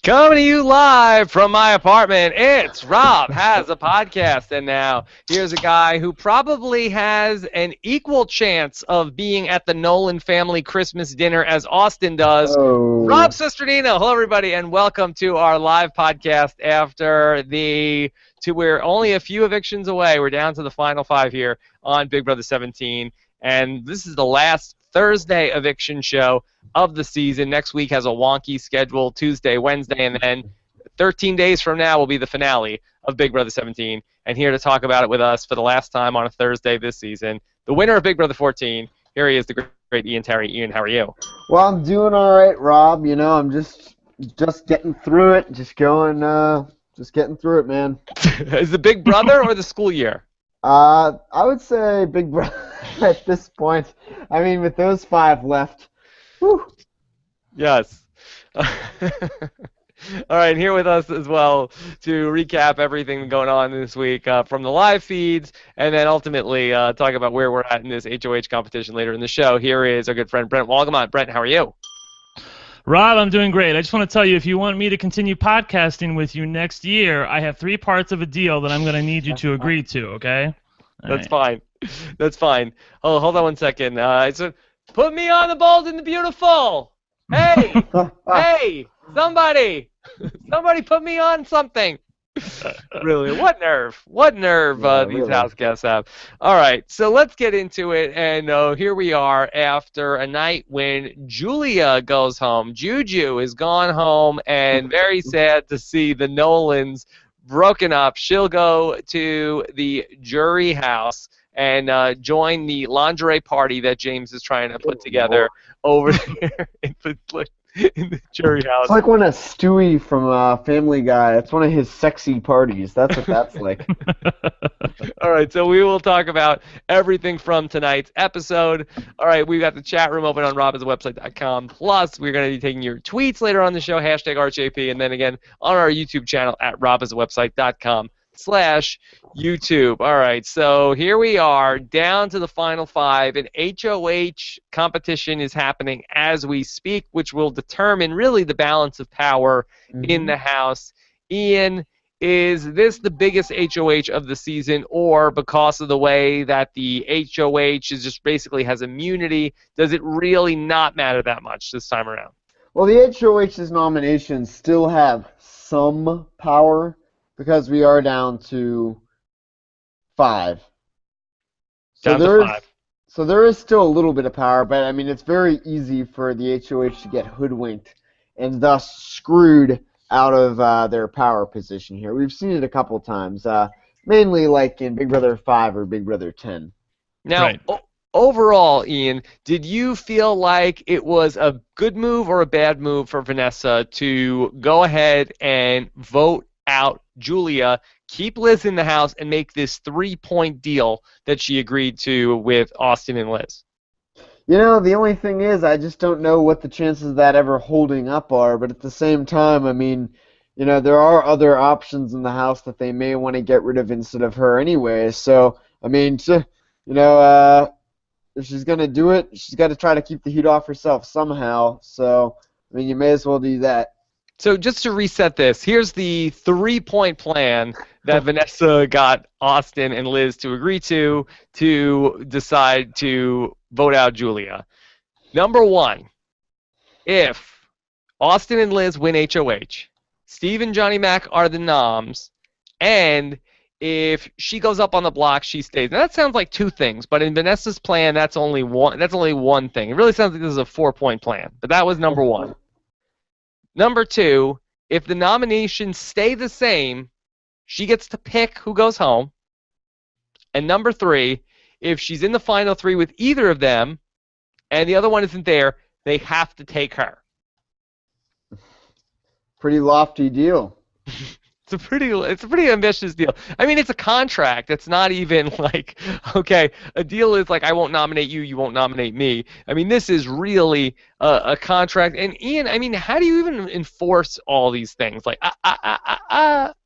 Coming to you live from my apartment, it's Rob Has a Podcast. And now, here's a guy who probably has an equal chance of being at the Nolan family Christmas dinner as Austin does. Rob Cesternino. Hello, everybody, and welcome to our live podcast after we're only a few evictions away. We're down to the final 5 here on Big Brother 17. And this is the last Thursday eviction show of the season. Next week has a wonky schedule, Tuesday, Wednesday, and then 13 days from now will be the finale of Big Brother 17. And here to talk about it with us for the last time on a Thursday this season, the winner of Big Brother 14. Here he is, the great Ian Terry. Ian, how are you? Well, I'm doing all right, Rob. You know, I'm just getting through it, just getting through it, man. Is the Big Brother or the school year? I would say Big Brother at this point. I mean, with those 5 left. Whew. Yes. All right, here with us as well to recap everything going on this week from the live feeds, and then ultimately talk about where we're at in this HOH competition later in the show. Here is our good friend Brent Walgamont. Brent, how are you? Rob, I'm doing great. I just want to tell you, if you want me to continue podcasting with you next year, I have 3 parts of a deal that I'm going to need you to agree to, okay? That's fine. That's fine. Oh, hold on one second. So put me on the Bold and the Beautiful. Hey, hey, somebody put me on something. Really, what nerve these house guests have. All right, so let's get into it, and here we are after a night when Julia goes home. Juju has gone home, and very sad to see the Nolans broken up. She'll go to the jury house and join the lingerie party that James is trying to put together over there in the jury house. It's like when a Stewie from Family Guy, it's one of his sexy parties. That's what that's like. All right, so we will talk about everything from tonight's episode. All right, we've got the chat room open on robhasawebsite.com. Plus, we're going to be taking your tweets later on the show, hashtag RHAP, and then again on our YouTube channel at robhasawebsite.com/YouTube. All right, so here we are down to the final 5. An HOH competition is happening as we speak, which will determine really the balance of power in the house. Ian, is this the biggest HOH of the season, or because of the way that the HOH is just basically has immunity, does it really not matter that much this time around? Well, the HOH's nominations still have some power because we are down to 5. Down to 5. So there is still a little bit of power, but I mean it's very easy for the HOH to get hoodwinked and thus screwed out of their power position here. We've seen it a couple times, mainly like in Big Brother 5 or Big Brother 10. Now, Right. Overall, Ian, did you feel like it was a good move or a bad move for Vanessa to go ahead and vote out Julia, keep Liz in the house, and make this 3-point deal that she agreed to with Austin and Liz? You know, the only thing is I just don't know what the chances of that ever holding up are, but at the same time, I mean, you know, there are other options in the house that they may want to get rid of instead of her anyway. So, I mean, you know, if she's going to do it, she's got to try to keep the heat off herself somehow. So, I mean, you may as well do that. So just to reset this, here's the 3-point plan that Vanessa got Austin and Liz to agree to decide to vote out Julia. Number 1, if Austin and Liz win HOH, Steve and Johnny Mac are the noms, and if she goes up on the block, she stays. Now that sounds like 2 things, but in Vanessa's plan, that's only one thing. It really sounds like this is a 4-point plan, but that was number 1. Number 2, if the nominations stay the same, she gets to pick who goes home. And number 3, if she's in the final 3 with either of them, and the other one isn't there, they have to take her. Pretty lofty deal. It's a pretty ambitious deal. I mean, it's a contract. It's not even like, okay, a deal is like, I won't nominate you, you won't nominate me. I mean, this is really a contract. And Ian, I mean, how do you even enforce all these things? Like,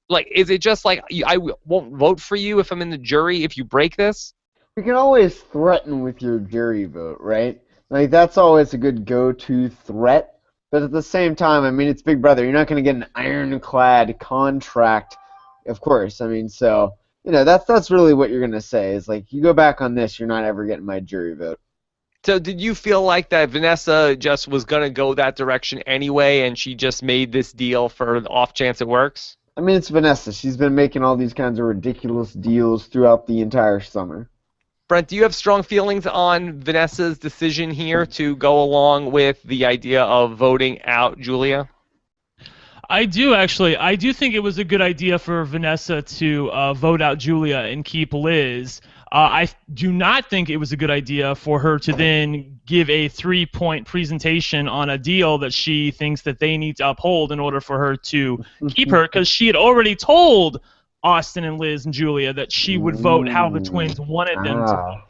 like, is it just like, I won't vote for you if I'm in the jury if you break this? You can always threaten with your jury vote, right? Like, that's always a good go-to threat. But at the same time, I mean, it's Big Brother. You're not going to get an ironclad contract, of course. I mean, so, that's really what you're going to say is, like, you go back on this, you're not ever getting my jury vote. So did you feel like that Vanessa just was going to go that direction anyway, and she just made this deal for the off chance it works? I mean, it's Vanessa. She's been making all these kinds of ridiculous deals throughout the entire summer. Brent, do you have strong feelings on Vanessa's decision here to go along with the idea of voting out Julia? I do, actually. I do think it was a good idea for Vanessa to vote out Julia and keep Liz. I do not think it was a good idea for her to then give a 3-point presentation on a deal that she thinks that they need to uphold in order for her to keep her, because she had already told Austin and Liz and Julia that she would vote how the twins wanted them to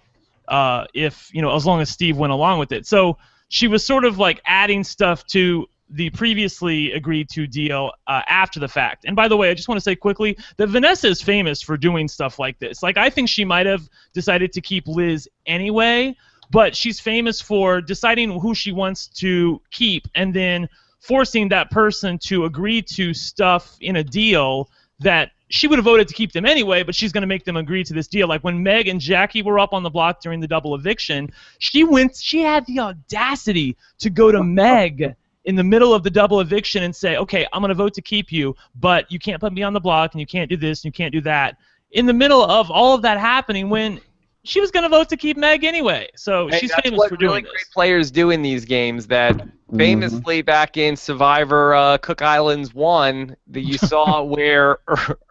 vote, if, as long as Steve went along with it. So she was sort of like adding stuff to the previously agreed to deal after the fact. And by the way, I just want to say quickly that Vanessa is famous for doing stuff like this. Like, I think she might have decided to keep Liz anyway, but she's famous for deciding who she wants to keep and then forcing that person to agree to stuff in a deal that she would have voted to keep them anyway, but she's going to make them agree to this deal. Like when Meg and Jackie were up on the block during the double eviction, she had the audacity to go to Meg in the middle of the double eviction and say, okay, I'm going to vote to keep you, but you can't put me on the block, and you can't do this, and you can't do that. In the middle of all of that happening when she was going to vote to keep Meg anyway. So she's famous for doing this. That's what really great players do in these games, that famously back in Survivor Cook Islands 1, that you saw where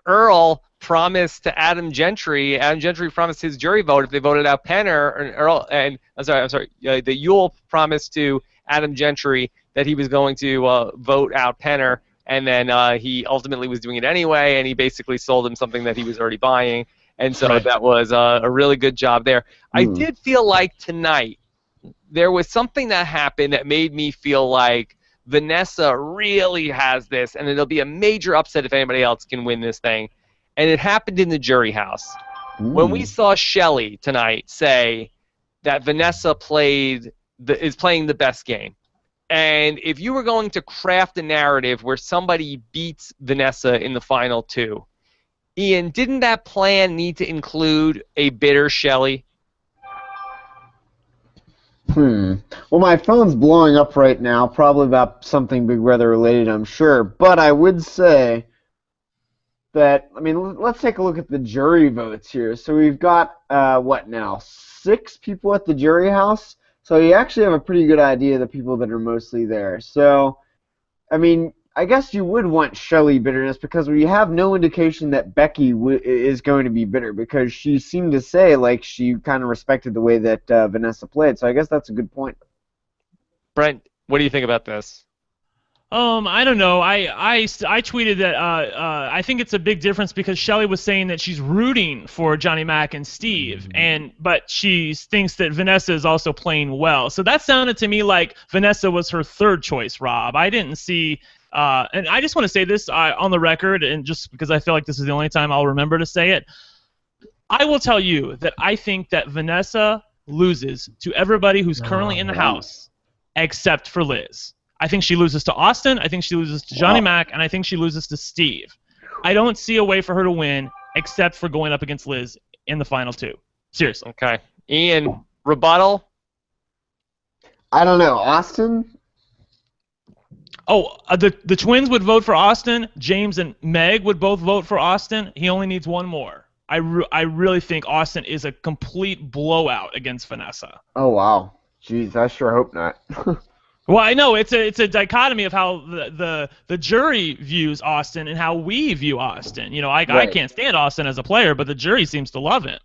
Earl promised to Adam Gentry promised his jury vote if they voted out Penner, that Yule promised to Adam Gentry that he was going to vote out Penner, and then he ultimately was doing it anyway, and he basically sold him something that he was already buying, and so that was a really good job there. I did feel like tonight there was something that happened that made me feel like Vanessa really has this, and it'll be a major upset if anybody else can win this thing, and it happened in the jury house. When we saw Shelley tonight say that Vanessa is playing the best game. And if you were going to craft a narrative where somebody beats Vanessa in the final two, Ian, didn't that plan need to include a bitter Shelley? Well, my phone's blowing up right now, probably about something Big Brother related, I'm sure. But I would say that, I mean, let's take a look at the jury votes here. So we've got, 6 people at the jury house? So you actually have a pretty good idea of the people that are mostly there. So, I mean, I guess you would want Shelley bitterness because we have no indication that Becky is going to be bitter because she seemed to say like she kind of respected the way that Vanessa played. So I guess that's a good point. Brent, what do you think about this? I don't know. I tweeted that I think it's a big difference because Shelley was saying that she's rooting for Johnny Mac and Steve, but she thinks that Vanessa is also playing well. So that sounded to me like Vanessa was her third choice, Rob. I didn't see, and I just want to say this on the record, and just because I feel like this is the only time I'll remember to say it, I will tell you that I think that Vanessa loses to everybody who's currently in the house except for Liz. I think she loses to Austin, I think she loses to Johnny Mac, and I think she loses to Steve. I don't see a way for her to win except for going up against Liz in the final two. Seriously. Okay. Ian, rebuttal? I don't know. Austin? Oh, the twins would vote for Austin. James and Meg would both vote for Austin. He only needs one more. I really think Austin is a complete blowout against Vanessa. Oh, wow. Jeez, I sure hope not. Well, I know it's a dichotomy of how the jury views Austin and how we view Austin. You know, I can't stand Austin as a player, but the jury seems to love him,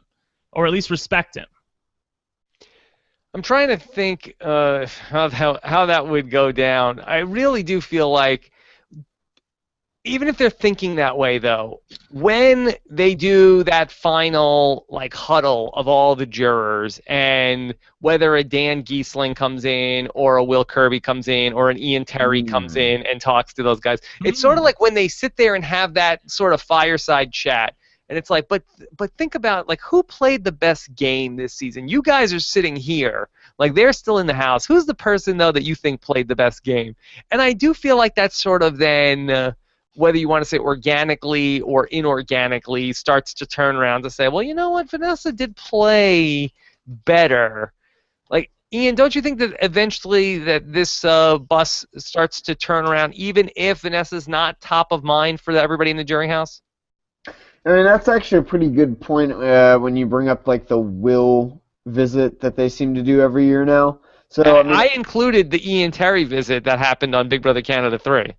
or at least respect him. I'm trying to think how that would go down. I really do feel like, even if they're thinking that way, though, when they do that final huddle of all the jurors, and whether a Dan Giesling comes in or a Will Kirby comes in or an Ian Terry comes in and talks to those guys, it's sort of like when they sit there and have that sort of fireside chat, and it's like, but think about who played the best game this season. You guys are sitting here Like, they're still in the house. Who's the person, though, that you think played the best game? And I do feel like that's sort of then, whether you want to say organically or inorganically, starts to turn around to say, well, you know what, Vanessa did play better. Like, Ian, don't you think that eventually that this bus starts to turn around, even if Vanessa's not top of mind for everybody in the jury house? I mean, that's actually a pretty good point when you bring up like the will visit that they seem to do every year now. So I mean, I included the Ian Terry visit that happened on Big Brother Canada 3.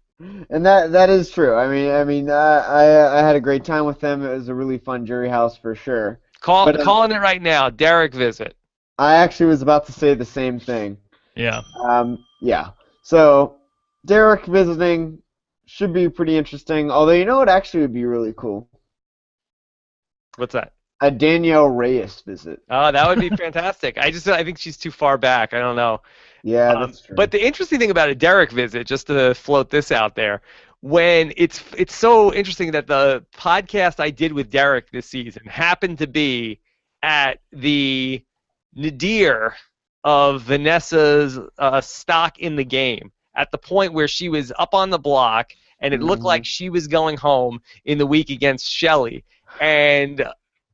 and that is true. I had a great time with them. It was a really fun jury house for sure. Calling it right now, Derek visit. I actually was about to say the same thing. Yeah. Yeah. So Derek visiting should be pretty interesting. Although, you know what actually would be really cool? What's that? A Danielle Reyes visit. Oh, that would be fantastic. I think she's too far back. I don't know. Yeah, that's true. But the interesting thing about a Derek visit, just to float this out there, when it's so interesting that the podcast I did with Derek this season happened to be at the nadir of Vanessa's stock in the game, at the point where she was up on the block and it looked like she was going home in the week against Shelley. And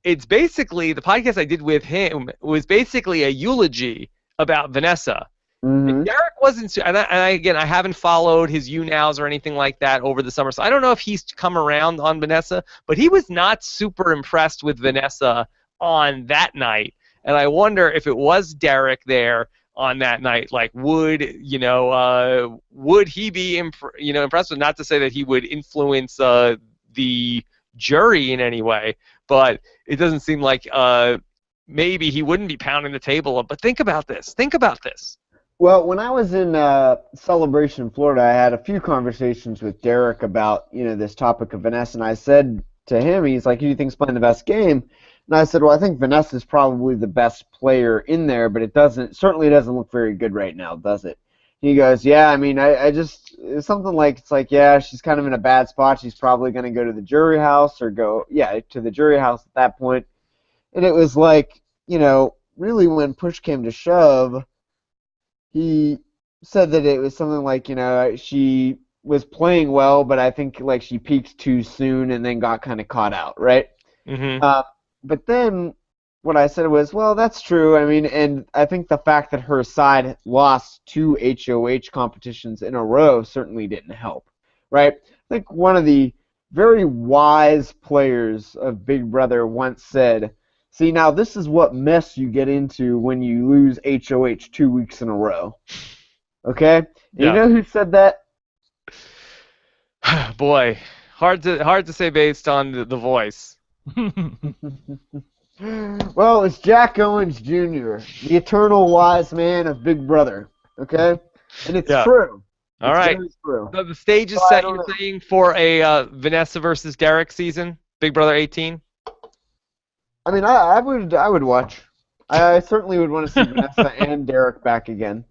it's basically, the podcast I did with him was basically a eulogy about Vanessa. And Derek wasn't, and I haven't followed his YouNows or anything like that over the summer, so I don't know if he's come around on Vanessa, but he was not super impressed with Vanessa on that night. And I wonder if it was Derek there on that night, like, would he be impressed with, not to say that he would influence the jury in any way, but it doesn't seem like maybe he wouldn't be pounding the table. But think about this. Well, when I was in Celebration, Florida, I had a few conversations with Derek about this topic of Vanessa, and I said to him, he's like, "Who do you think's playing the best game?" And I said, "Well, I think Vanessa's probably the best player in there, but it certainly doesn't look very good right now, does it?" He goes, "Yeah, I mean, it's something like, it's like, yeah, she's kind of in a bad spot. She's probably going to go to the jury house or to the jury house at that point." And it was like, really when push came to shove, he said that it was something like, she was playing well, but I think like she peaked too soon and then got kind of caught out, right? But then what I said was, well, that's true. I mean, and I think the fact that her side lost 2 HOH competitions in a row certainly didn't help, right? I think one of the very wise players of Big Brother once said, "See, now this is what mess you get into when you lose HOH 2 weeks in a row." Okay? Yeah. You know who said that? Boy, hard to say based on the voice. Well, it's Jack Owens Jr., the eternal wise man of Big Brother. Okay? And it's true. All right. True. So the stage is set, you're saying, for a Vanessa versus Derek season? Big Brother 18? I mean, I would watch. I certainly would want to see Vanessa and Derek back again.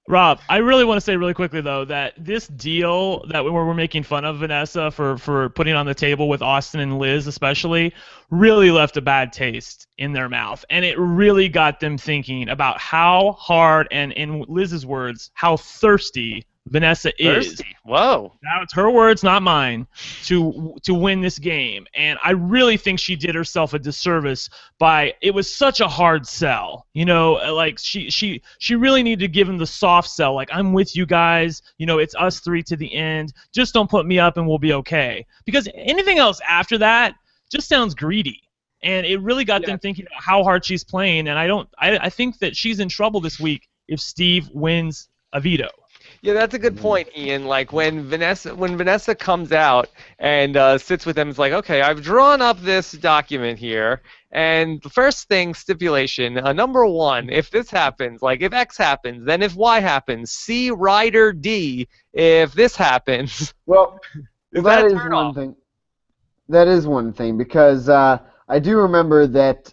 Rob, I really want to say really quickly, though, that this deal that we're making fun of Vanessa for putting on the table with Austin and Liz especially really left a bad taste in their mouth. And it really got them thinking about how hard, and in Liz's words, how thirsty Vanessa is. Whoa. That's her words, not mine, to win this game. And I really think she did herself a disservice by, it was such a hard sell. Like she really needed to give him the soft sell, like, I'm with you guys, it's us 3 to the end. Just don't put me up and we'll be okay. Because anything else after that just sounds greedy. And it really got them thinking about how hard she's playing. And I think that she's in trouble this week if Steve wins a veto. Yeah, that's a good point, Ian. Like, when Vanessa comes out and sits with them, it's like, okay, I've drawn up this document here, and the first thing, stipulation, number 1, if this happens, like if X happens, then if Y happens, C, rider D, if this happens. Well, that is one thing. That is one thing, because I do remember that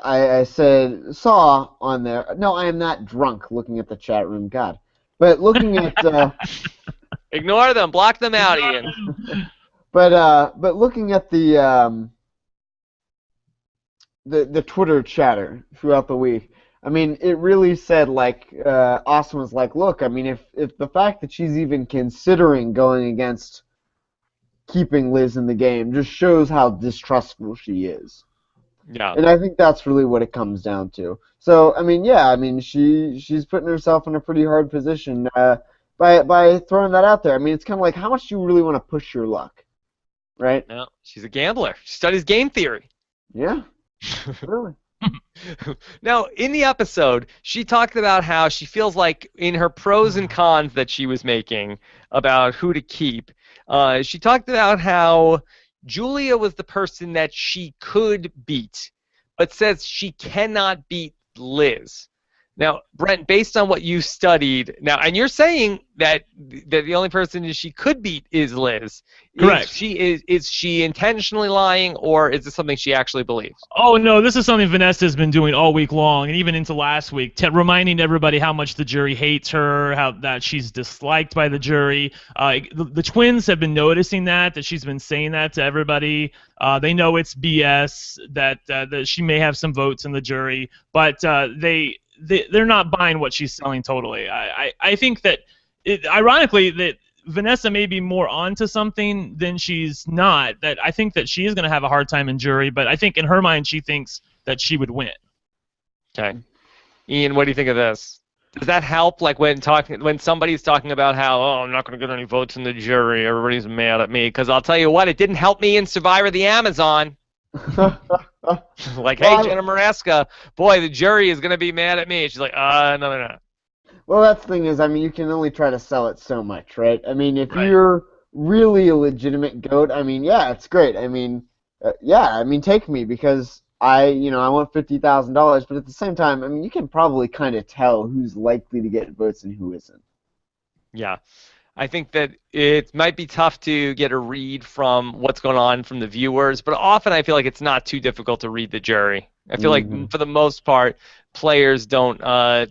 I saw on there, no, I am not drunk, looking at the chat room, God. But looking at ignore them, block them out, Ian. But looking at the Twitter chatter throughout the week, I mean, it really said, like, Austin was like, look, I mean, if the fact that she's even considering going against keeping Liz in the game just shows how distrustful she is. Yeah. And I think that's really what it comes down to. So, I mean, yeah, I mean, she's putting herself in a pretty hard position by throwing that out there. I mean, it's kind of like, how much do you really want to push your luck, right? No, she's a gambler. She studies game theory. Yeah, really. Now, in the episode, she talked about how she feels like in her pros and cons that she was making about who to keep, she talked about how Julia was the person that she could beat, but says she cannot beat Liz. Now, Brent, based on what you studied, now, and you're saying that the only person she could beat is Liz. Correct. Is she intentionally lying, or is this something she actually believes? Oh, no, this is something Vanessa's been doing all week long, and even into last week, reminding everybody how much the jury hates her, how that she's disliked by the jury. The twins have been noticing that she's been saying that to everybody. They know it's BS, that she may have some votes in the jury, but they're not buying what she's selling totally. I think that, ironically, that Vanessa may be more onto something than she's not. That I think that she is going to have a hard time in jury, but I think in her mind she thinks that she would win. Okay. Ian, what do you think of this? Does that help? Like when somebody's talking about how, oh, I'm not going to get any votes in the jury, everybody's mad at me, because I'll tell you what, it didn't help me in Survivor the Amazon. Like, hey, Jenna Maresca, boy, the jury is going to be mad at me. She's like, no, they're not. Well, that's the thing is, I mean, you can only try to sell it so much, right? I mean, if Right. you're really a legitimate GOAT, I mean, yeah, it's great. I mean, yeah, I mean, take me because I want $50,000, but at the same time, I mean, you can probably kind of tell who's likely to get votes and who isn't. Yeah. I think that it might be tough to get a read from what's going on from the viewers, but often I feel like it's not too difficult to read the jury. I feel like for the most part, players don't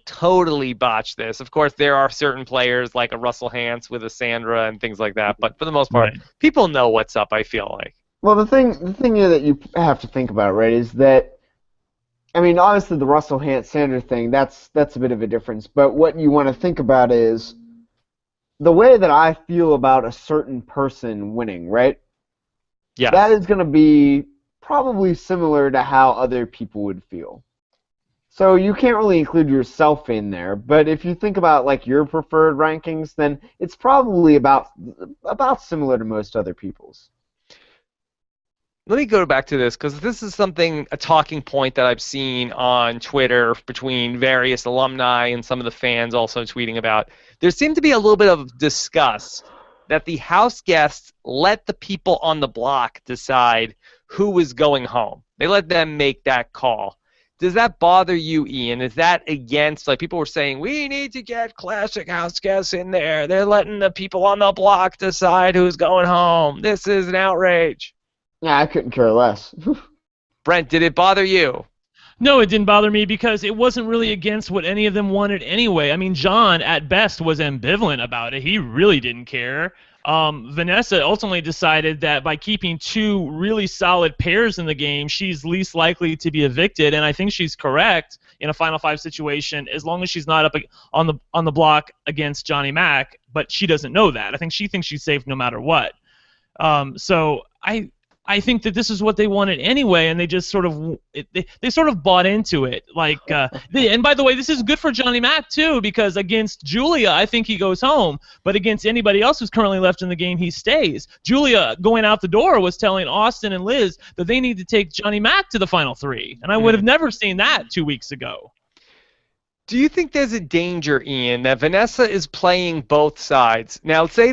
totally botch this. Of course, there are certain players like a Russell Hantz with a Sandra and things like that, but for the most part, people know what's up, I feel like. Well, the thing here that you have to think about, right, is that, I mean, obviously the Russell Hantz Sandra thing, that's a bit of a difference, but what you want to think about is the way that I feel about a certain person winning, right? Yes. That is going to be probably similar to how other people would feel. So you can't really include yourself in there, but if you think about like your preferred rankings, then it's probably about similar to most other people's. Let me go back to this because this is a talking point that I've seen on Twitter between various alumni and some of the fans also tweeting about. There seemed to be a little bit of disgust that the house guests let the people on the block decide who was going home. They let them make that call. Does that bother you, Ian? Is that against, like people were saying, we need to get classic house guests in there. They're letting the people on the block decide who's going home. This is an outrage. Yeah, I couldn't care less. Brent, did it bother you? No, it didn't bother me because it wasn't really against what any of them wanted anyway. I mean, John, at best, was ambivalent about it. He really didn't care. Vanessa ultimately decided that by keeping two really solid pairs in the game, she's least likely to be evicted, and I think she's correct in a Final Five situation as long as she's not up on the block against Johnny Mac, but she doesn't know that. I think she thinks she's safe no matter what. So I think that this is what they wanted anyway, and they just sort of they sort of bought into it. Like, and by the way, this is good for Johnny Mac too, because against Julia, I think he goes home, but against anybody else who's currently left in the game, he stays. Julia going out the door was telling Austin and Liz that they need to take Johnny Mac to the final three, and I would have never seen that 2 weeks ago. Do you think there's a danger, Ian, that Vanessa is playing both sides? Now, say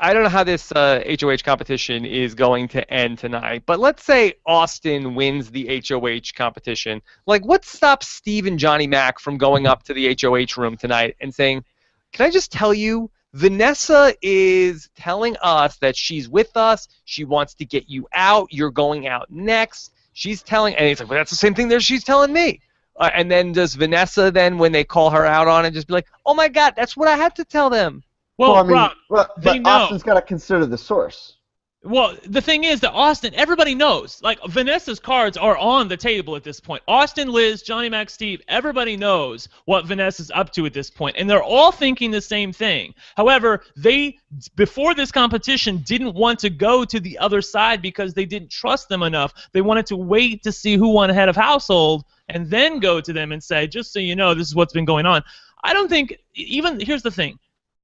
I don't know how this HOH competition is going to end tonight, but let's say Austin wins the HOH competition. Like, what stops Steve and Johnny Mac from going up to the HOH room tonight and saying, can I just tell you, Vanessa is telling us that she's with us, she wants to get you out, you're going out next, she's telling, and he's like, well, that's the same thing that she's telling me. And then does Vanessa then, when they call her out on it, just be like, oh, my God, that's what I had to tell them? Well, I mean, Rob, but they know. Austin's got to consider the source. Well, the thing is that Austin, everybody knows. Like, Vanessa's cards are on the table at this point. Austin, Liz, Johnny Mac, Steve, everybody knows what Vanessa's up to at this point, and they're all thinking the same thing. However, they, before this competition, didn't want to go to the other side because they didn't trust them enough. They wanted to wait to see who won head of household and then go to them and say, just so you know, this is what's been going on. I don't think, even, here's the thing.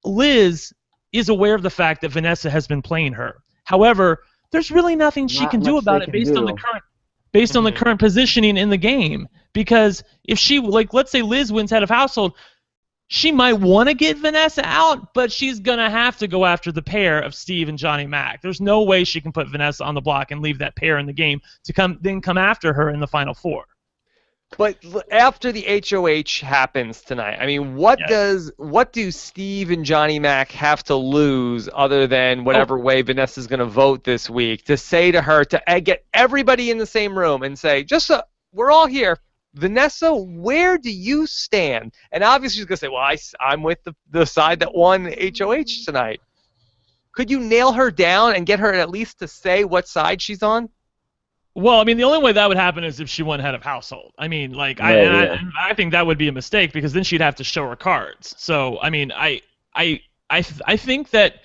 Liz is aware of the fact that Vanessa has been playing her. However, there's really nothing she can do about it based on the current positioning in the game. Because if she, like, let's say Liz wins head of household, she might want to get Vanessa out, but she's gonna have to go after the pair of Steve and Johnny Mac. There's no way she can put Vanessa on the block and leave that pair in the game to come after her in the final four. But after the HOH happens tonight, I mean, what do Steve and Johnny Mac have to lose other than whatever way Vanessa's going to vote this week to say to her, to get everybody in the same room and say, just so we're all here, Vanessa, where do you stand? And obviously she's going to say, well, I'm with the side that won HOH tonight. Could you nail her down and get her at least to say what side she's on? Well, I mean, the only way that would happen is if she won head of household. I mean, like, I think that would be a mistake because then she'd have to show her cards. So, I mean, I think that,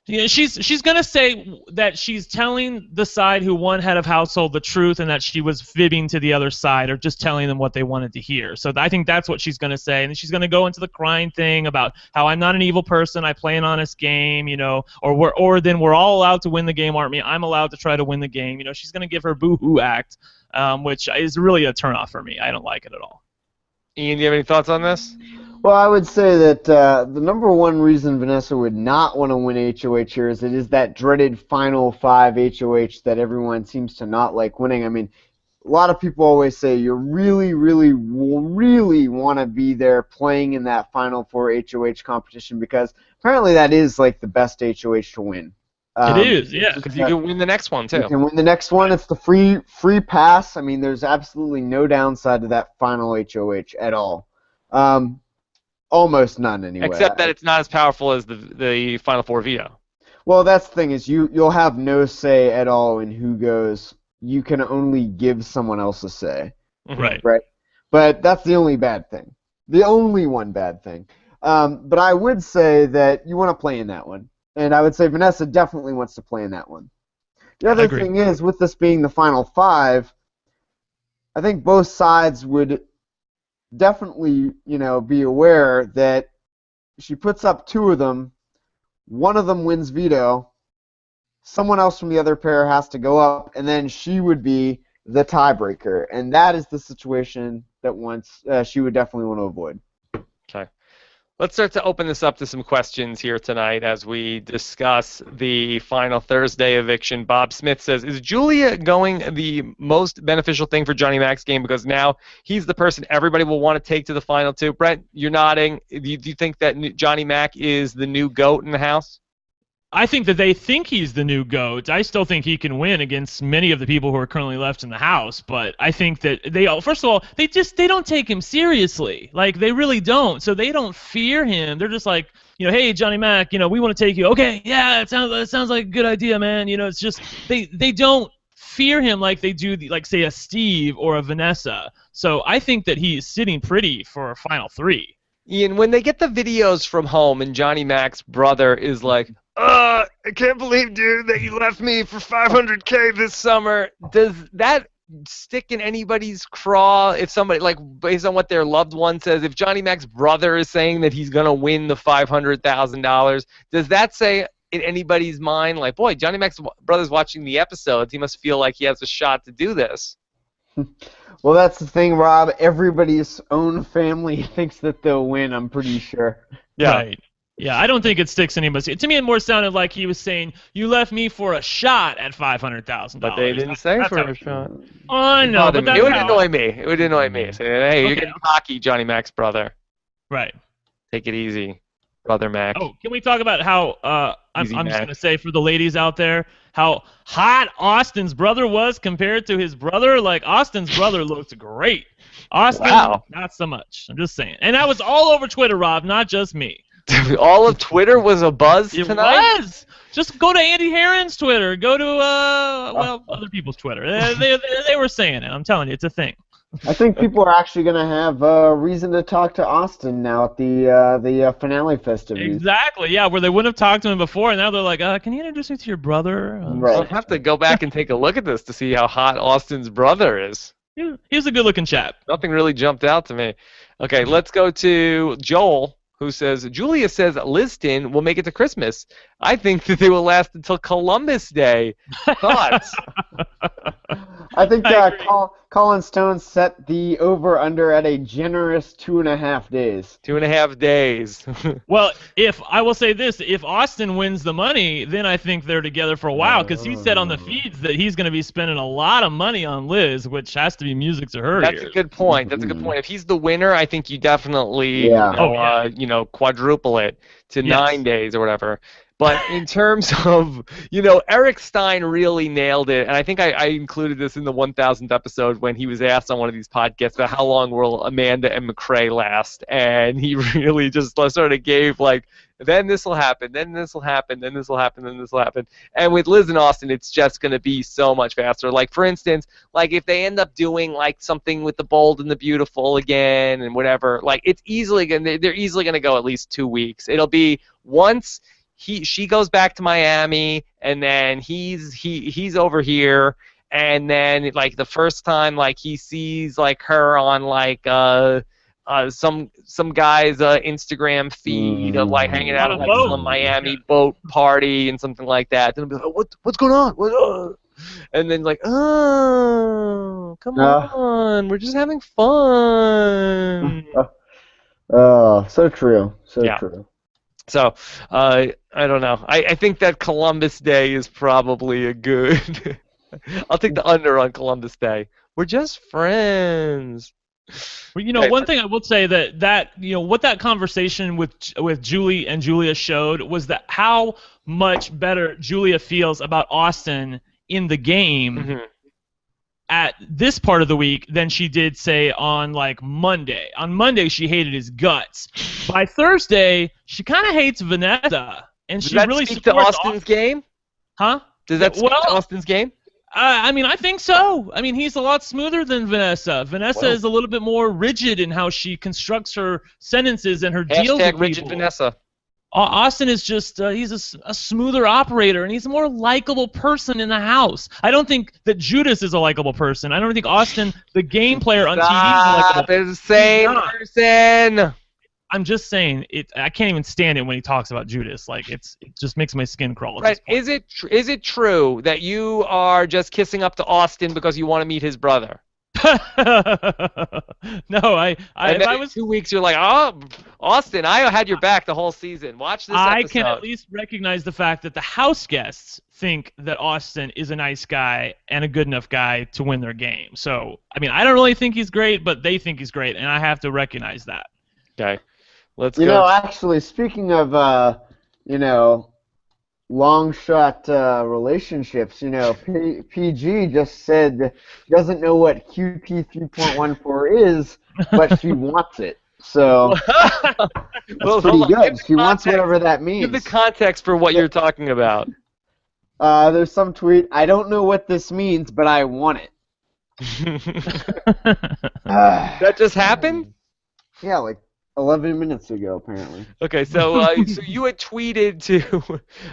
you know, she's gonna say that she's telling the side who won head of household the truth and that she was fibbing to the other side or just telling them what they wanted to hear. So I think that's what she's gonna say, and then she's gonna go into the crying thing about how I'm not an evil person, I play an honest game, you know, or then we're all allowed to win the game, aren't we? I'm allowed to try to win the game. You know, she's gonna give her boo-hoo act, which is really a turnoff for me. I don't like it at all. Ian, do you have any thoughts on this? Well, I would say that the number one reason Vanessa would not want to win HOH here is it is that dreaded Final 5 HOH that everyone seems to not like winning. I mean, a lot of people always say you really, really, really want to be there playing in that Final 4 HOH competition because apparently that is like the best HOH to win. It is, yeah. Because you can win the next one, too. You can win the next one. It's the free pass. I mean, there's absolutely no downside to that final HOH at all. Almost none, anyway. Except that it's not as powerful as the Final Four veto. Well, that's the thing is you'll have no say at all in who goes. You can only give someone else a say. Right. Right. But that's the only bad thing. The only one bad thing. But I would say that you want to play in that one. And I would say Vanessa definitely wants to play in that one. The other thing is, with this being the Final 5, I think both sides would definitely, you know, be aware that she puts up 2 of them, one of them wins veto, someone else from the other pair has to go up, and then she would be the tiebreaker. And that is the situation that she would definitely want to avoid. Okay. Let's start to open this up to some questions here tonight as we discuss the final Thursday eviction. Bob Smith says, is Julia going the most beneficial thing for Johnny Mac's game because now he's the person everybody will want to take to the final 2? Brent, you're nodding. Do you think that Johnny Mac is the new GOAT in the house? I think that they think he's the new GOAT. I still think he can win against many of the people who are currently left in the house, but I think that first of all, they don't take him seriously. Like, they really don't. So they don't fear him. They're just like, you know, hey, Johnny Mac, you know, we want to take you. Okay, yeah, it sounds like a good idea, man. You know, it's just they don't fear him like they do, like, say, a Steve or a Vanessa. So I think that he's sitting pretty for a final 3. Ian, when they get the videos from home and Johnny Mac's brother is like, I can't believe, dude, that you left me for $500K this summer. Does that stick in anybody's craw if somebody, like, based on what their loved one says, if Johnny Mac's brother is saying that he's going to win the $500,000, does that say in anybody's mind, like, boy, Johnny Mac's brother's watching the episodes, he must feel like he has a shot to do this? Well, that's the thing, Rob. Everybody's own family thinks that they'll win, I'm pretty sure. Yeah. Right. Yeah, I don't think it sticks anybody. To me, it more sounded like he was saying, "You left me for a shot at $500,000." But they didn't say for a shot. Oh no, but it would annoy me. It would annoy me. Say, hey, you're getting cocky, Johnny Mac's brother. Right. Take it easy, brother Mac. Oh, can we talk about how I'm just gonna say for the ladies out there how hot Austin's brother was compared to his brother? Like, Austin's brother looked great. Austin, not so much. I'm just saying. And that was all over Twitter, Rob, not just me. All of Twitter was abuzz It tonight. was. Just go to Andy Herron's Twitter. Go to other people's Twitter. They were saying it. I'm telling you, it's a thing. I think people are actually going to have reason to talk to Austin now at the finale festivities. Exactly. Yeah, where they wouldn't have talked to him before, and now they're like, "Can you introduce me to your brother?" Right. I'll have to go back and take a look at this to see how hot Austin's brother is. He's a good-looking chap. Nothing really jumped out to me. Okay, let's go to Joel, who says, Julia says Liston will make it to Christmas. I think that they will last until Columbus Day. Thoughts? I think Colin Stone set the over-under at a generous 2.5 days. 2.5 days. Well, I will say this, if Austin wins the money, then I think they're together for a while, because he said on the feeds that he's going to be spending a lot of money on Liz, which has to be music to her That's ears. a good point. That's a good point. If he's the winner, I think you definitely quadruple it to 9 days or whatever. But in terms of, Eric Stein really nailed it, and I think I included this in the 1000th episode when he was asked on one of these podcasts about how long will Amanda and McCrae last, and he really just sort of gave, then this will happen, then this will happen, then this will happen, then this will happen. And with Liz and Austin, it's just going to be so much faster. Like, for instance, if they end up doing, something with the Bold and the Beautiful again and whatever, they're easily going to go at least 2 weeks. It'll be once she goes back to Miami, and then he's over here, and then the first time he sees her on some guy's Instagram feed of hanging out at some Miami boat party and something like that, then it'll be like, what's going on? And then oh, come on, we're just having fun. Oh, so true, true. So, I don't know. I think that Columbus Day is probably a good... I'll take the under on Columbus Day. We're just friends. Well, one thing I will say that what that conversation with Julie and Julia showed was that how much better Julia feels about Austin in the game at this part of the week than she did, say, on Monday. On Monday, she hated his guts. By Thursday, she kind of hates Vanessa, and she really speak to Austin's game. Huh? Does that speak to Austin's game? I think so. He's a lot smoother than Vanessa. Vanessa is a little bit more rigid in how she constructs her sentences and her deals with people. #rigid Vanessa. Austin is just, he's a smoother operator, and he's a more likable person in the house. I don't think that Judas is a likable person. I don't think Austin, the game player on TV, is a likable person. It's the same person. I'm just saying, I can't even stand it when he talks about Judas. It just makes my skin crawl. Right? Is it true that you are just kissing up to Austin because you want to meet his brother? No, if I was 2 weeks, you're like, oh, Austin, I had your back the whole season. Watch this episode. I can at least recognize the fact that the house guests think that Austin is a nice guy and a good enough guy to win their game. So, I don't really think he's great, but they think he's great, and I have to recognize that. Okay. Let's go. Actually, speaking of, long shot relationships, PG just said she doesn't know what QT 3.14 is, but she wants it. So that's pretty good. She wants whatever that means. Give the context for what you're talking about. There's some tweet. I don't know what this means, but I want it. That just happened? Yeah, 11 minutes ago, apparently. Okay, so you had tweeted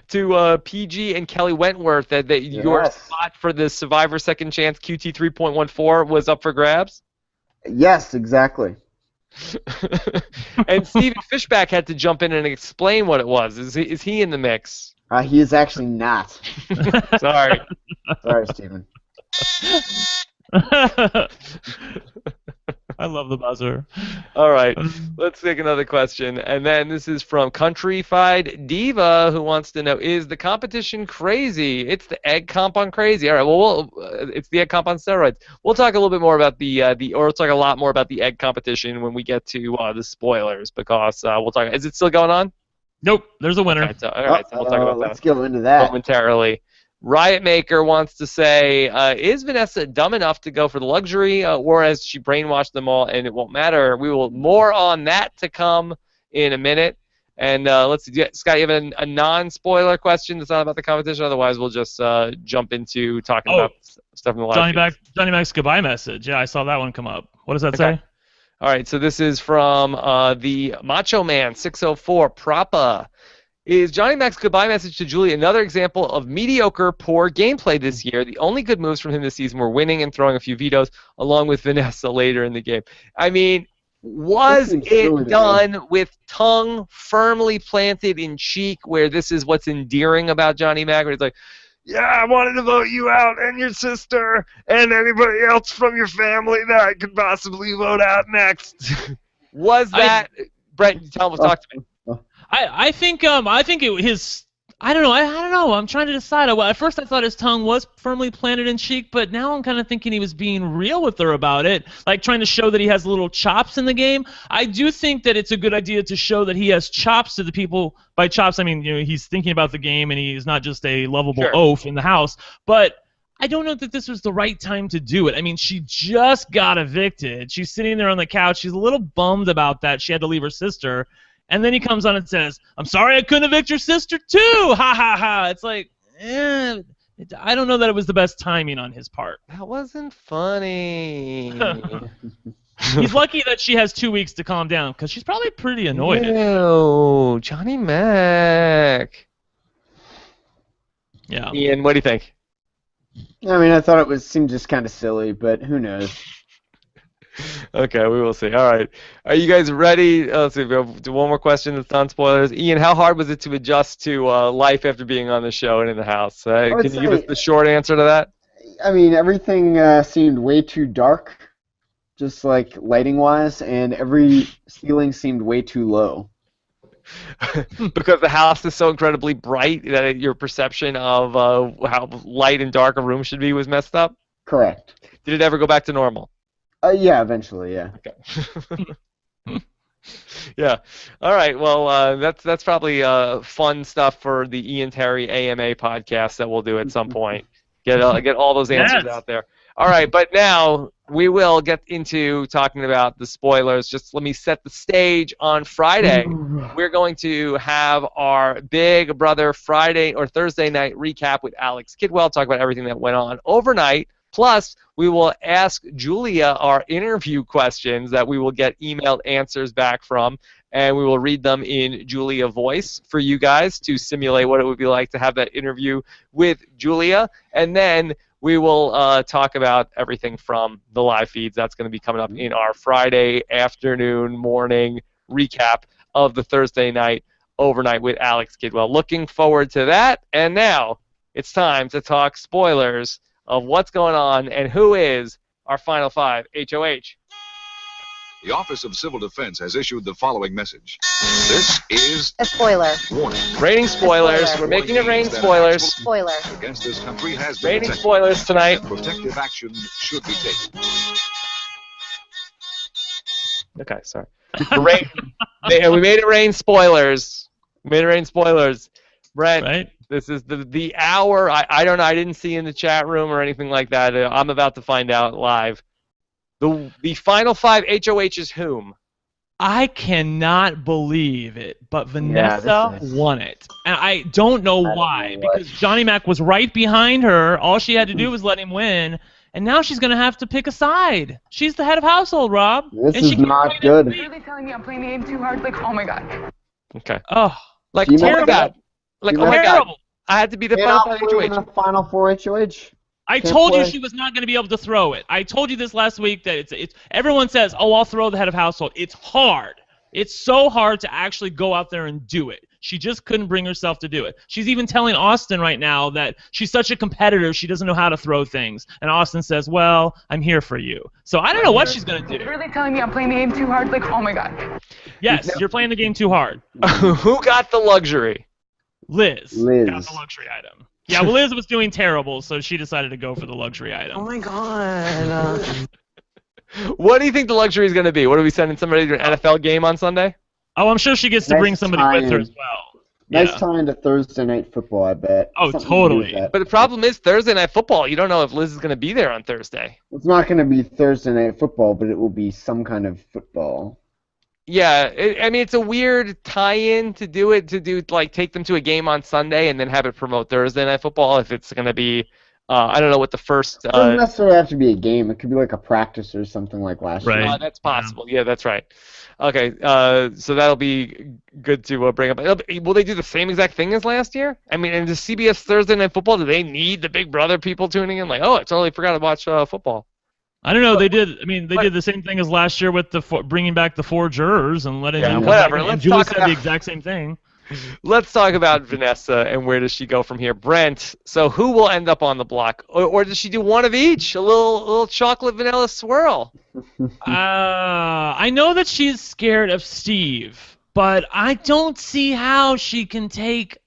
to PG and Kelly Wentworth that your spot for the Survivor Second Chance QT 3.14 was up for grabs? Yes, exactly. And Steven Fishback had to jump in and explain what it was. Is he in the mix? He is actually not. Sorry. Sorry, Steven. I love the buzzer. All right, let's take another question. And then this is from Countryfied Diva, who wants to know, is the competition crazy? It's the egg comp on crazy. All right, well, it's the egg comp on steroids. We'll talk a little bit more about we'll talk a lot more about the egg competition when we get to the spoilers, because we'll talk. Is it still going on? Nope, there's a winner. Okay, so we'll talk about let's go into that momentarily. Riot Maker wants to say, is Vanessa dumb enough to go for the luxury, or has she brainwashed them all and it won't matter? We will more on that to come in a minute. And let's see, Scott, you have a non-spoiler question that's not about the competition? Otherwise, we'll just jump into talking about stuff in the live feeds. Johnny Mac's goodbye message. Yeah, I saw that one come up. What does that Okay. say? All right, so this is from the Macho Man 604 Propa. Is Johnny Mac's goodbye message to Julia another example of mediocre, poor gameplay this year? The only good moves from him this season were winning and throwing a few vetoes, along with Vanessa later in the game. I mean, was it done with tongue firmly planted in cheek, where this is what's endearing about Johnny Mac, where it's like, yeah, I wanted to vote you out and your sister and anybody else from your family that I could possibly vote out next. Was that Brett? Talk to me. I think his I don't know. I'm trying to decide. Well, at first I thought his tongue was firmly planted in cheek, but now I'm kind of thinking he was being real with her about it, like trying to show that he has little chops in the game. I do think that it's a good idea to show that he has chops to the people. By chops, I mean, he's thinking about the game and he's not just a lovable oaf in the house. But I don't know that this was the right time to do it. I mean, she just got evicted. She's sitting there on the couch. She's a little bummed about that. She had to leave her sister. And then he comes on and says, I'm sorry I couldn't evict your sister too! Ha ha ha! It's like, I don't know that it was the best timing on his part. That wasn't funny. He's lucky that she has 2 weeks to calm down, because she's probably pretty annoyed. Ew, Johnny Mac. Yeah. Ian, what do you think? I mean, I thought it seemed just kind of silly, but who knows? Okay, we will see. All right. Are you guys ready? Let's see. We'll do one more question that's non-spoilers. Ian, how hard was it to adjust to life after being on the show and in the house? Can you give us the short answer to that? I mean, everything seemed way too dark, just like lighting-wise, and every ceiling seemed way too low. Because the house is so incredibly bright that your perception of how light and dark a room should be was messed up? Correct. Did it ever go back to normal? Yeah, eventually, yeah. Okay. Yeah. All right. Well, that's probably fun stuff for the Ian Terry AMA podcast that we'll do at some point. Get all those answers out there. All right, but now we will get into talking about the spoilers. Just let me set the stage. On Friday, we're going to have our Big Brother Friday or Thursday night recap with Alex Kidwell, talk about everything that went on overnight. Plus, we will ask Julia our interview questions that we will get emailed answers back from, and we will read them in Julia voice for you guys to simulate what it would be like to have that interview with Julia. And then we will talk about everything from the live feeds. That's going to be coming up in our Friday afternoon, morning recap of the Thursday night overnight with Alex Kidwell. Looking forward to that. And now it's time to talk spoilers of what's going on and who is our Final Five HOH. The Office of Civil Defense has issued the following message. This is a spoiler. Warning. Raining spoilers. We're making it rain spoilers. Spoiler. Against this country has been Raining detected. spoilers tonight. Protective action should be taken. Okay, sorry. We made it rain spoilers. We made it rain spoilers. Brent, Right? this is the hour. I don't know. I didn't see in the chat room or anything like that. I'm about to find out live. The Final Five HOH is whom? I cannot believe it, but Vanessa won it. And I don't know why, because Johnny Mac was right behind her. All she had to do was let him win, and now she's going to have to pick a side. She's the head of household, Rob. This is not good. You're really telling me I'm playing the game too hard? Like, oh my god. Okay. Oh, Like, You oh my messed God. Like, oh my God. terrible. I had to be the Cannot Final Five play in HOH. the Final Four HOH. I Can't told you play. she was not going to be able to throw it. I told you this last week that it's everyone says, "Oh, I'll throw the head of household." It's hard. It's so hard to actually go out there and do it. She just couldn't bring herself to do it. She's even telling Austin right now that she's such a competitor, she doesn't know how to throw things. And Austin says, "Well, I'm here for you." So I don't know what she's going to You're do. really telling me I'm playing the game too hard? Like, oh my god. Yes, you're playing the game too hard. Who got the luxury? Liz Liz. got the luxury item. Yeah, well, Liz was doing terrible, so she decided to go for the luxury item. my God. What do you think the luxury is going to be? What are we sending somebody to an NFL game on Sunday? Oh, I'm sure she gets to Nice bring somebody with her tie-in. as well. Nice Yeah. tie into Thursday Night Football, I bet. Oh, Something to do totally. with that. But the problem is Thursday Night Football. You don't know if Liz is going to be there on Thursday. It's not going to be Thursday Night Football, but it will be some kind of football. Yeah, I mean, it's a weird tie-in to do it, like take them to a game on Sunday and then have it promote Thursday Night Football if it's going to be, I don't know what the first, It doesn't necessarily have to be a game. It could be like a practice or something like last year. Right. that's possible. Yeah, that's right. Okay, so that'll be good to bring up. Will they do the same exact thing as last year? I mean, and the CBS Thursday Night Football, do they need the Big Brother people tuning in? Like, oh, I totally forgot to watch football. I don't know. They did. I mean, they did the same thing as last year with the bringing back the 4 jurors and letting them come whatever. back. And Let's Julie talk said about- the exact same thing. Let's talk about Vanessa and where does she go from here. Brent, so who will end up on the block? Or does she do one of each? A little chocolate vanilla swirl? I know that she's scared of Steve, but I don't see how she can take...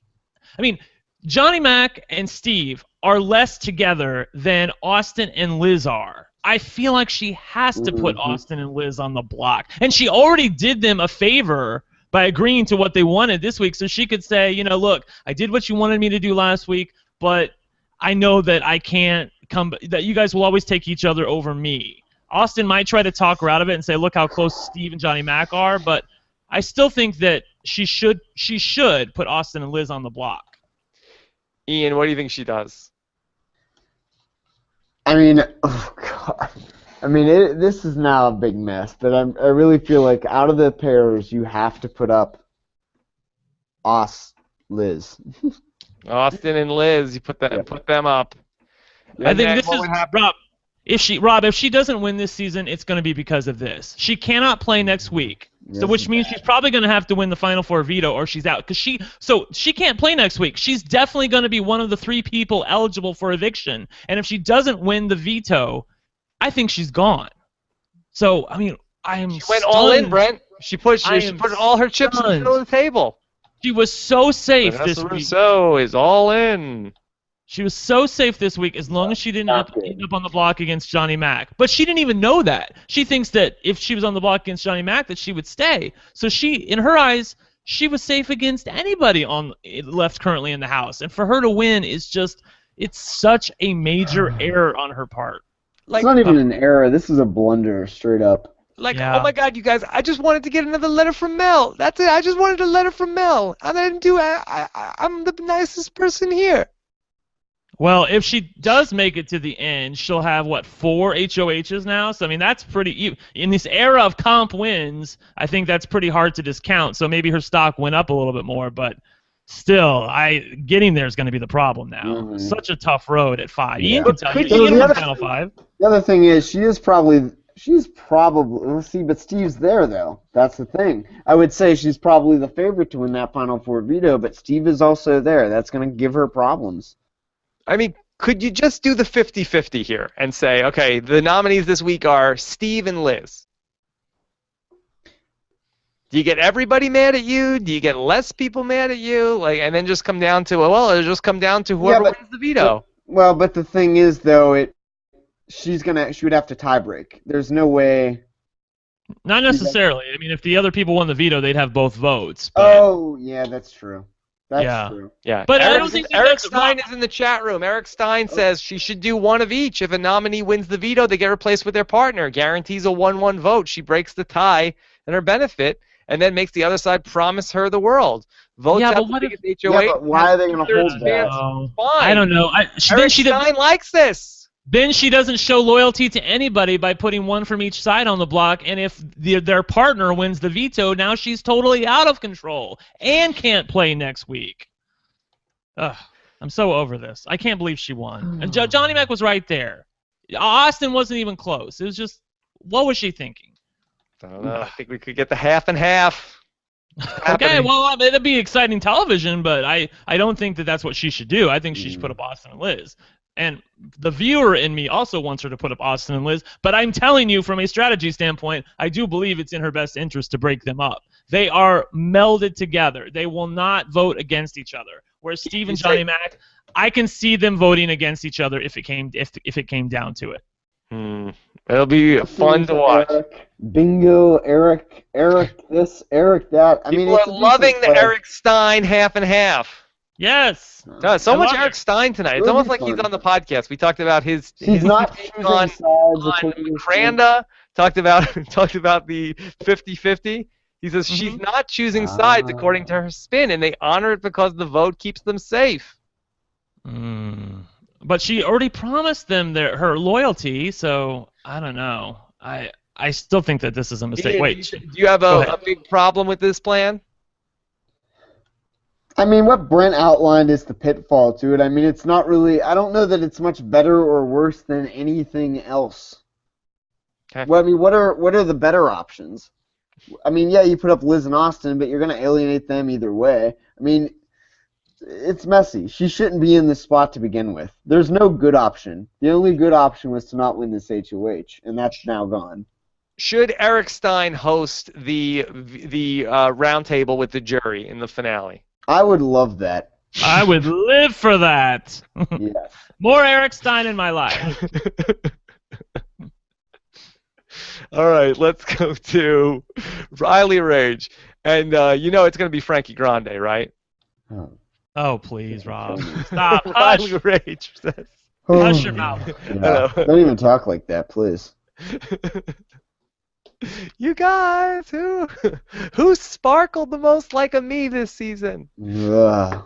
I mean, Johnny Mac and Steve are less together than Austin and Liz are. I feel like she has to put Austin and Liz on the block. And she already did them a favor by agreeing to what they wanted this week, so she could say, you know, look, I did what you wanted me to do last week, but I know that I can't come, that you guys will always take each other over me. Austin might try to talk her out of it and say, look how close Steve and Johnny Mac are, but I still think that she should put Austin and Liz on the block. Ian, what do you think she does? I mean, oh god. I mean, this is now a big mess, but I really feel like out of the pairs, you have to put up Liz. Austin and Liz, you put them up. I think this is Rob. If she doesn't win this season, it's going to be because of this. She cannot play next week, so which means she's probably going to have to win the Final Four veto, or she's out. So she can't play next week. She's definitely going to be one of the 3 people eligible for eviction, and if she doesn't win the veto, I think she's gone. So I mean, she went all in, Brent. She put all her chips in the middle of the table. She was so safe Vanessa this week. Rousseau is all in. She was so safe this week as long as she didn't end up on the block against Johnny Mac. But she didn't even know that. She thinks that if she was on the block against Johnny Mac, that she would stay. So in her eyes, she was safe against anybody left currently in the house. And for her to win is it's such a major error on her part. It's not even an error. This is a blunder, straight up. Oh my God, you guys! I just wanted to get another letter from Mel. That's it. I just wanted a letter from Mel, and I didn't do. I'm the nicest person here. Well, if she does make it to the end, she'll have, 4 HOHs now? So, I mean, that's pretty... In this era of comp wins, I think that's pretty hard to discount. So maybe her stock went up a little bit more, but still, getting there is going to be the problem now. Such a tough road at 5. Yeah. Ian can tell you. Ian won Final 5. The other thing is, she's probably... Let's see, but Steve's there, though. That's the thing. I would say she's probably the favorite to win that Final Four veto, but Steve is also there. That's going to give her problems. I mean, could you just do the 50-50 here and say, okay, the nominees this week are Steve and Liz? Do you get everybody mad at you? Do you get less people mad at you? And then just come down to, it'll just come down to whoever wins the veto. But the thing is, though, she would have to tie-break. There's no way. Not necessarily. I mean, if the other people won the veto, they'd have both votes. But... Oh, yeah, that's true. That's true. Yeah. But I don't think Eric Stein is in the chat room. Eric Stein says she should do one of each. If a nominee wins the veto, they get replaced with their partner. Guarantees a 1-1 vote. She breaks the tie in her benefit, and then makes the other side promise her the world. Votes out the biggest HOH. Yeah, but why are they going to hold that? I don't know. Eric Stein likes this. Then she doesn't show loyalty to anybody by putting one from each side on the block, and if their partner wins the veto, now she's totally out of control and can't play next week. Ugh, I'm so over this. I can't believe she won. And Johnny Mac was right there. Austin wasn't even close. It was just, what was she thinking? I don't know. I think we could get the half and half. Okay, well, it'd be exciting television, but I don't think that that's what she should do. I think she should put up Austin and Liz. And the viewer in me also wants her to put up Austin and Liz, but I'm telling you from a strategy standpoint, I do believe it's in her best interest to break them up. They are melded together. They will not vote against each other. Whereas Steve and Johnny Mac, I can see them voting against each other if it came down to it. It'll be fun to watch. Bingo, Eric this, Eric that. People are loving the Eric Stein half and half. Yes. So much Eric Stein tonight. It's almost like he's on the podcast. We talked about his not on Cranda. Talked about the 50-50. He says she's not choosing sides according to her spin, and they honor it because the vote keeps them safe. But she already promised them her loyalty, so I don't know. I still think that this is a mistake. Wait. Do you have a big problem with this plan? I mean, what Brent outlined is the pitfall to it. I mean, it's not really... I don't know that it's much better or worse than anything else. Okay. Well, I mean, what are the better options? I mean, yeah, you put up Liz and Austin, but you're going to alienate them either way. I mean, it's messy. She shouldn't be in this spot to begin with. There's no good option. The only good option was to not win this HOH, and that's now gone. Should Eric Stein host the roundtable with the jury in the finale? I would love that. I would live for that. Yes. More Eric Stein in my life. All right, let's go to Riley Rage. And you know it's going to be Frankie Grande, right? Oh, please, Rob. Stop. Riley Hush. Rage says. Hush your mouth. Yeah. Don't even talk like that, please. You guys, who sparkled the most like a me this season? Ugh.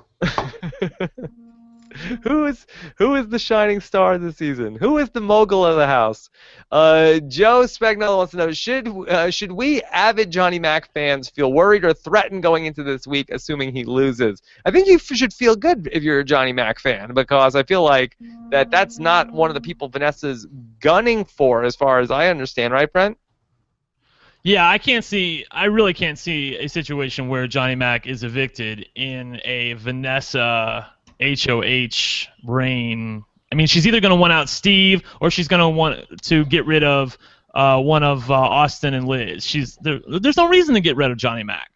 Who is the shining star this season? Who is the mogul of the house? Joe Spagnolo wants to know, should we avid Johnny Mac fans feel worried or threatened going into this week, assuming he loses? I think you should feel good if you're a Johnny Mac fan, because I feel like that's not one of the people Vanessa's gunning for, as far as I understand, right, Brent? Yeah, I really can't see a situation where Johnny Mac is evicted in a Vanessa HOH reign. I mean, she's either going to want out Steve or she's going to want to get rid of one of Austin and Liz. There's no reason to get rid of Johnny Mac.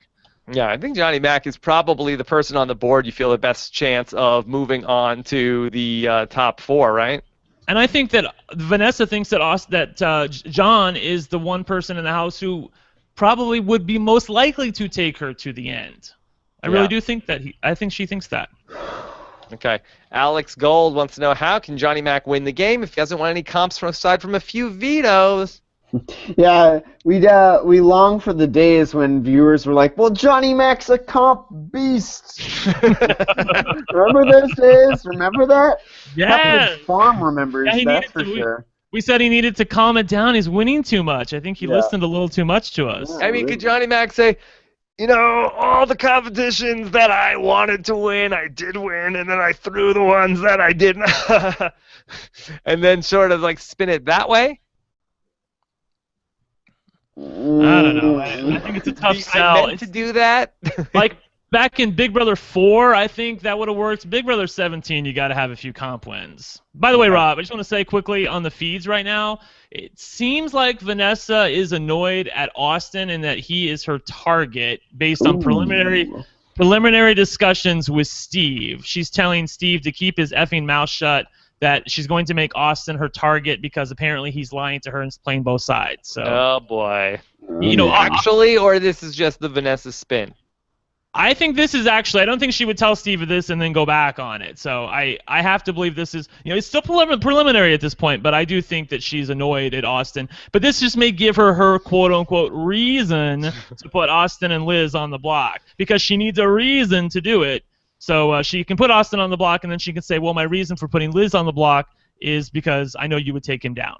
Yeah, I think Johnny Mac is probably the person on the board you feel the best chance of moving on to the top 4, right? And I think that Vanessa thinks that John is the one person in the house who probably would be most likely to take her to the end. I really do think that. I think she thinks that. Okay. Alex Gold wants to know, how can Johnny Mac win the game if he doesn't want any comps aside from a few vetoes? Yeah, we long for the days when viewers were like, well, Johnny Mac's a comp beast. Remember those days? Remember that? Yeah. Captain Farm remembers, Yeah, that's for sure. We said he needed to calm it down. He's winning too much. I think he listened a little too much to us. I mean, could Johnny Mac say, you know, all the competitions that I wanted to win, I did win, and then I threw the ones that I didn't. And then sort of like spin it that way? I don't know. I think it's a tough sell. I meant to do that. Like back in Big Brother 4, I think that would have worked. Big Brother 17, you got to have a few comp wins. By the way, Rob, I just want to say quickly on the feeds right now, it seems like Vanessa is annoyed at Austin and that he is her target based on preliminary discussions with Steve. She's telling Steve to keep his effing mouth shut, that she's going to make Austin her target because apparently he's lying to her and playing both sides. So, oh boy. You know, actually, or this is just the Vanessa spin? I think this is actually, I don't think she would tell Steve this and then go back on it. So I have to believe this is, you know, it's still preliminary at this point, but I do think that she's annoyed at Austin. But this just may give her quote-unquote reason to put Austin and Liz on the block, because she needs a reason to do it. So she can put Austin on the block, and then she can say, well, my reason for putting Liz on the block is because I know you would take him down.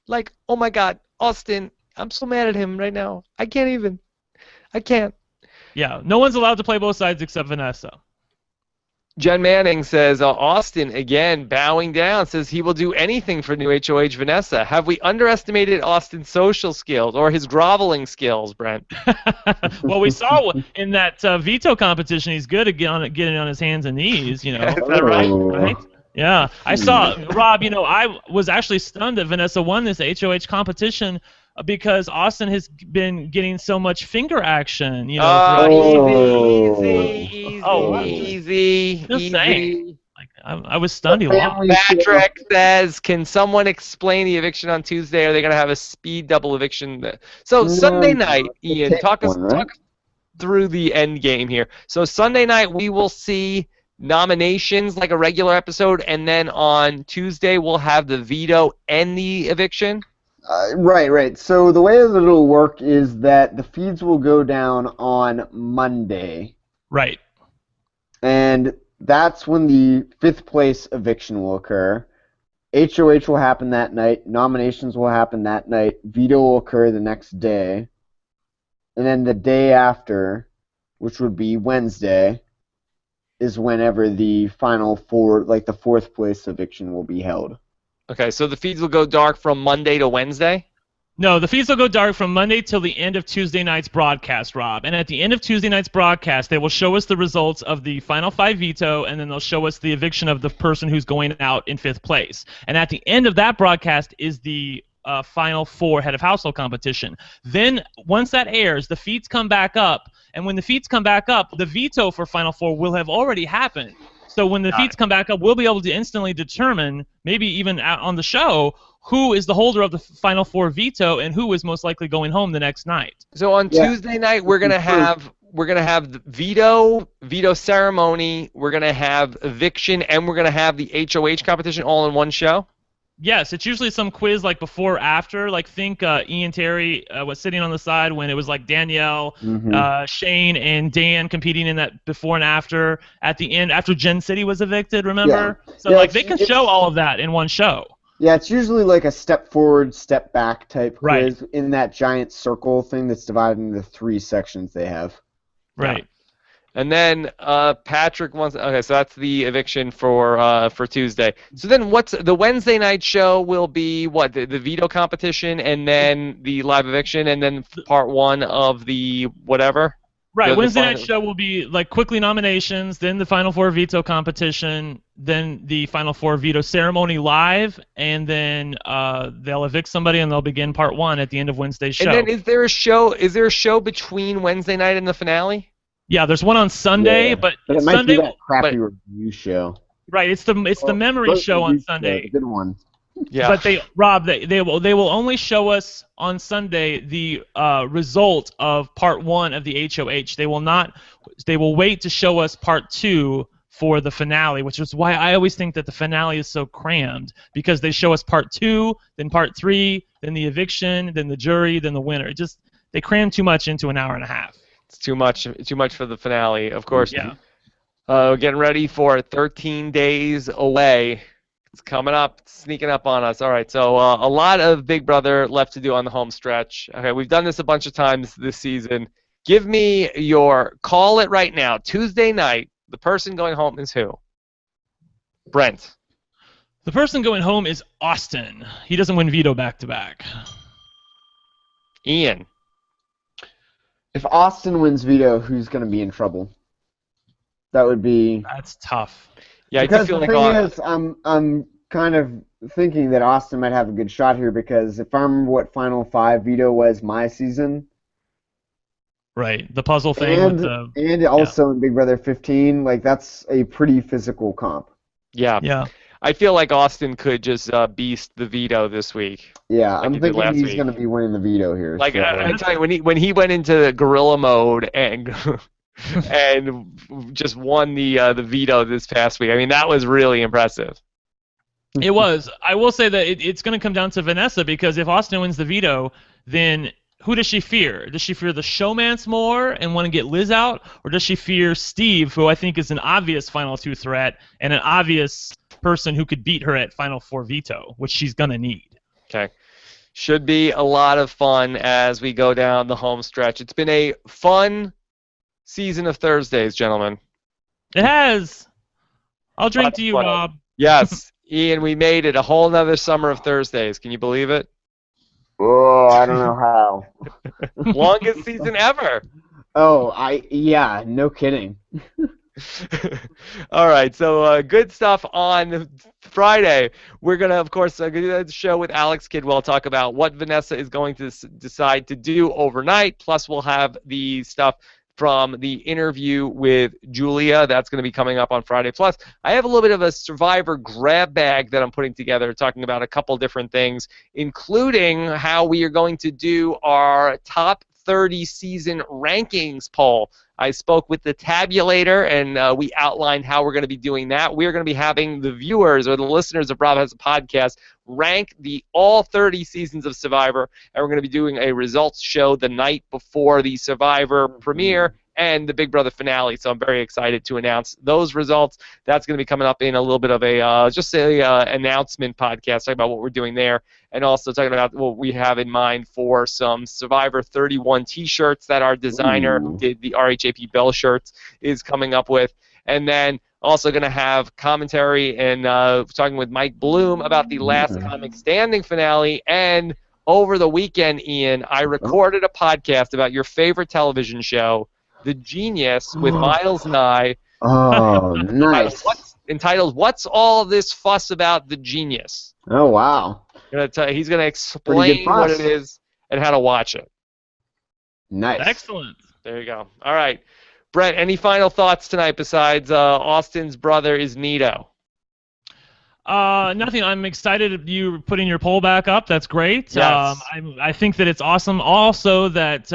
Like, oh my God, Austin, I'm so mad at him right now. I can't. Yeah, no one's allowed to play both sides except Vanessa. Jen Manning says, Austin, again, bowing down, says he will do anything for new HOH Vanessa. Have we underestimated Austin's social skills or his groveling skills, Brent? Well, we saw in that veto competition, he's good at getting on his hands and knees, you know. Is that right? Yeah. I saw, Rob, you know, I was actually stunned that Vanessa won this HOH competition because Austin has been getting so much finger action, you know. Easy. Just saying. Like, I was stunned. He lost. Patrick says, can someone explain the eviction on Tuesday? Are they going to have a speed double eviction? So Sunday night, Ian, talk through the end game here. So Sunday night we will see nominations like a regular episode, and then on Tuesday we'll have the veto and the eviction. Right. So the way that it'll work is that the feeds will go down on Monday, Right. and that's when the fifth place eviction will occur. HOH will happen that night. Nominations will happen that night. Veto will occur the next day. And then the day after, which would be Wednesday, is whenever the final four, like the fourth place eviction will be held. Okay, so the feeds will go dark from Monday to Wednesday? No, the feeds will go dark from Monday till the end of Tuesday night's broadcast, Rob. And at the end of Tuesday night's broadcast, they will show us the results of the final 5 veto, and then they'll show us the eviction of the person who's going out in 5th place. And at the end of that broadcast is the final 4 head of household competition. Then, once that airs, the feeds come back up, and when the feeds come back up, the veto for final 4 will have already happened. So when the feeds come back up, we'll be able to instantly determine, maybe even on the show, who is the holder of the final 4 veto and who is most likely going home the next night. So on Tuesday night, we're gonna have the veto ceremony, we're gonna have eviction, and we're gonna have the HOH competition all in one show. Yes, it's usually some quiz like before or after. Like think Ian Terry was sitting on the side when it was like Danielle, Shane, and Dan competing in that before and after. At the end, after Gen City was evicted, remember? Yeah. So like they can show all of that in one show. Yeah, it's usually like a step forward, step back type quiz in that giant circle thing that's divided into 3 sections they have. Right. Yeah. And then Patrick wants. Okay, so that's the eviction for Tuesday. So then, what's the Wednesday night show? Will be what the veto competition, and then the live eviction, and then part 1 of the whatever. Right. Wednesday night show will be like quickly nominations, then the final 4 veto competition, then the final 4 veto ceremony live, and then they'll evict somebody and they'll begin part 1 at the end of Wednesday's show. And then is there a show between Wednesday night and the finale? Yeah, there's one on Sunday, but it might Sunday be that crappy review show. Right, it's the memory show on Sunday. Good one. Yeah. But they will only show us on Sunday the result of part 1 of the HOH. They will wait to show us part 2 for the finale, which is why I always think that the finale is so crammed, because they show us part 2, then part 3, then the eviction, then the jury, then the winner. They cram too much into an hour and a half. It's too much for the finale, of course. Yeah. Getting ready for 13 days away. It's coming up, sneaking up on us. All right, so a lot of Big Brother left to do on the home stretch. Okay, we've done this a bunch of times this season. Give me call it right now. Tuesday night, the person going home is who? Brent. The person going home is Austin. He doesn't win veto back-to-back. Ian. If Austin wins veto, who's going to be in trouble? That would be... That's tough. Yeah, because I feel the like thing is, I'm kind of thinking that Austin might have a good shot here, because if I remember what Final 5 veto was my season... Right, the puzzle thing. And also in Big Brother 15, like that's a pretty physical comp. Yeah. Yeah. I feel like Austin could just beast the veto this week. Yeah, like I'm thinking he's going to be winning the veto here. Like so. I tell you, when he went into gorilla mode and and just won the veto this past week, I mean that was really impressive. It was. I will say that it's going to come down to Vanessa, because if Austin wins the veto, then who does she fear? Does she fear the showmance more and want to get Liz out, or does she fear Steve, who I think is an obvious Final 2 threat and an obvious person who could beat her at Final 4 veto, which she's going to need? Okay. Should be a lot of fun as we go down the home stretch. It's been a fun season of Thursdays, gentlemen. It has. I'll drink to you, Rob. Yes. Ian, we made it a whole nother summer of Thursdays. Can you believe it? Oh, I don't know how. Longest season ever. Oh, yeah, no kidding. All right, so good stuff on Friday. We're going to, of course, do the show with Alex Kidwell, talk about what Vanessa is going to decide to do overnight, plus we'll have the stuff from the interview with Julia. That's going to be coming up on Friday. Plus, I have a little bit of a Survivor grab bag that I'm putting together, talking about a couple different things, including how we are going to do our top 30 season rankings poll. I spoke with the tabulator, and we outlined how we're going to be doing that. We're going to be having the viewers or the listeners of Bravo Has a Podcast rank all 30 seasons of Survivor, and we're going to be doing a results show the night before the Survivor premiere and the Big Brother finale. So I'm very excited to announce those results. That's going to be coming up in a little bit of a announcement podcast, talking about what we're doing there, and also talking about what we have in mind for some Survivor 31 T-shirts that our designer who did the RHAP Bell shirts is coming up with, and then also going to have commentary and talking with Mike Bloom about the Last Comic Standing finale. And over the weekend, Ian, I recorded a podcast about your favorite television show, The Genius, with Miles Nye. Oh, nice. Entitled "What's All This Fuss About the Genius?" Oh, wow. He's going to explain what it is and how to watch it. Nice. Excellent. There you go. All right. Brett, any final thoughts tonight besides Austin's brother is Nito? Nothing. I'm excited you putting your poll back up. That's great. Yes. I think that it's awesome also that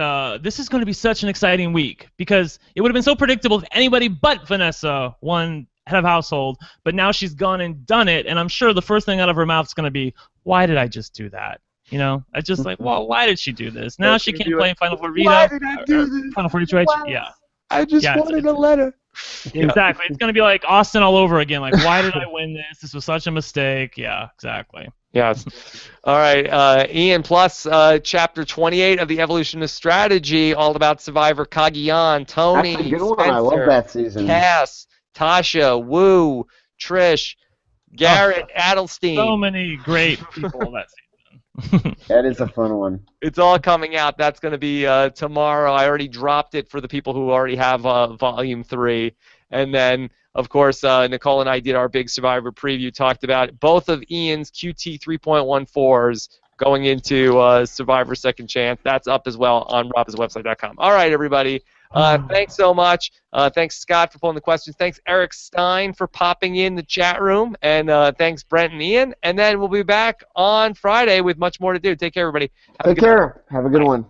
this is going to be such an exciting week because it would have been so predictable if anybody but Vanessa won Head of Household, but now she's gone and done it, and I'm sure the first thing out of her mouth is going to be, why did I just do that? You know, I just like, well, why did she do this? Now she can't play Final Four Veto. Why did I do this? Final Four HOH. Yeah. I just wanted a letter. Exactly. It's going to be like Austin all over again. Like, why did I win this? This was such a mistake. Yeah, exactly. Yes. All right. Ian, plus Chapter 28 of the Evolution of Strategy, all about Survivor Cagayan, Tony, That's a good one. Spencer, I love that season. Cass, Tasha, Wu, Trish, Garrett, Adelstein. So many great people that season. That is a fun one. It's all coming out. That's going to be tomorrow. I already dropped it for the people who already have Volume 3. And then, of course, Nicole and I did our big Survivor preview, talked about both of Ian's QT 3.14s going into Survivor Second Chance. That's up as well on robhasawebsite.com. All right, everybody. Thanks so much. Thanks, Scott, for pulling the questions. Thanks, Eric Stein, for popping in the chat room. And thanks, Brent and Ian. And then we'll be back on Friday with much more to do. Take care, everybody. Take care. Have a good one.